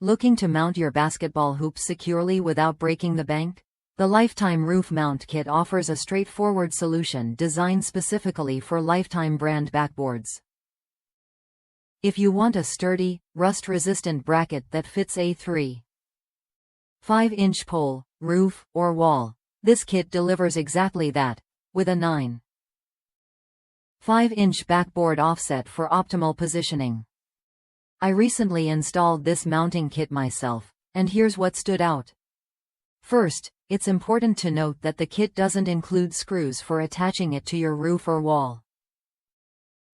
Looking to mount your basketball hoops securely without breaking the bank? The Lifetime Roof Mount Kit offers a straightforward solution designed specifically for Lifetime brand backboards. If you want a sturdy, rust-resistant bracket that fits a 3.5-inch pole, roof, or wall, this kit delivers exactly that, with a 9.5-inch backboard offset for optimal positioning. I recently installed this mounting kit myself, and here's what stood out. First, it's important to note that the kit doesn't include screws for attaching it to your roof or wall.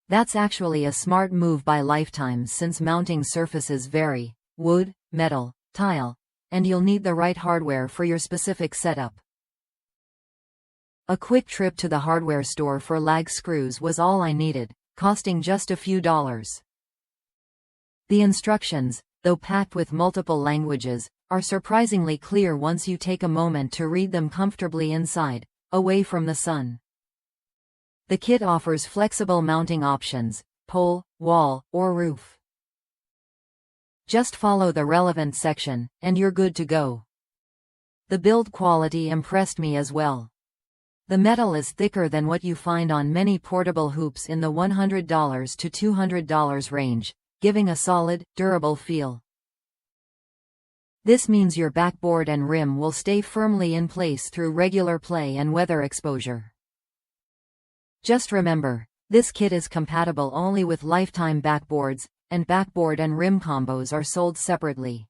That's actually a smart move by Lifetime since mounting surfaces vary: wood, metal, tile, and you'll need the right hardware for your specific setup. A quick trip to the hardware store for lag screws was all I needed, costing just a few dollars. The instructions, though packed with multiple languages, are surprisingly clear once you take a moment to read them comfortably inside, away from the sun. The kit offers flexible mounting options: pole, wall, or roof. Just follow the relevant section, and you're good to go. The build quality impressed me as well. The metal is thicker than what you find on many portable hoops in the $100 to $200 range, giving a solid, durable feel. This means your backboard and rim will stay firmly in place through regular play and weather exposure. Just remember, this kit is compatible only with Lifetime backboards, and backboard and rim combos are sold separately.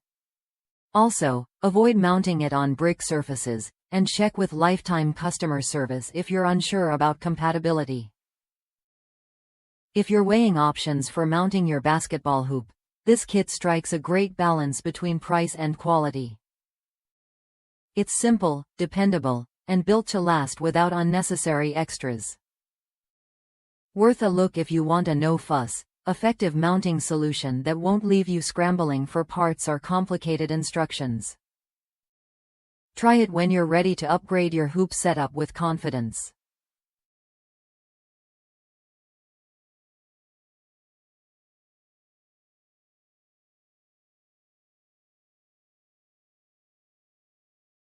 Also, avoid mounting it on brick surfaces, and check with Lifetime customer service if you're unsure about compatibility. If you're weighing options for mounting your basketball hoop, this kit strikes a great balance between price and quality. It's simple, dependable, and built to last without unnecessary extras. Worth a look if you want a no-fuss, effective mounting solution that won't leave you scrambling for parts or complicated instructions. Try it when you're ready to upgrade your hoop setup with confidence.